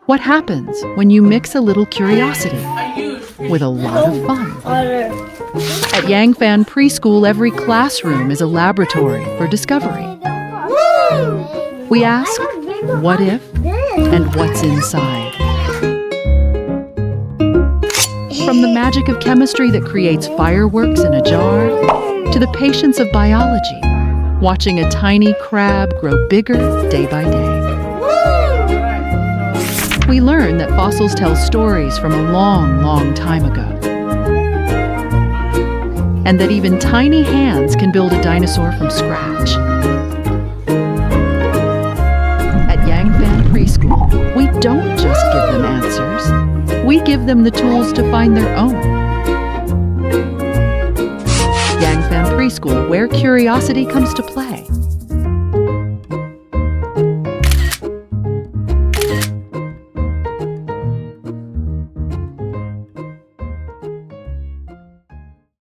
What happens when you mix a little curiosity with a lot of fun? At Yang Fan Preschool, every classroom is a laboratory for discovery. We ask, what if and what's inside? From the magic of chemistry that creates fireworks in a jar, to the patience of biology, watching a tiny crab grow bigger day by day. We learn that fossils tell stories from a long, long time ago. And that even tiny hands can build a dinosaur from scratch. At Yang Fan Preschool, we don't just give them answers. We give them the tools to find their own. Yang Fan Preschool, where curiosity comes to play.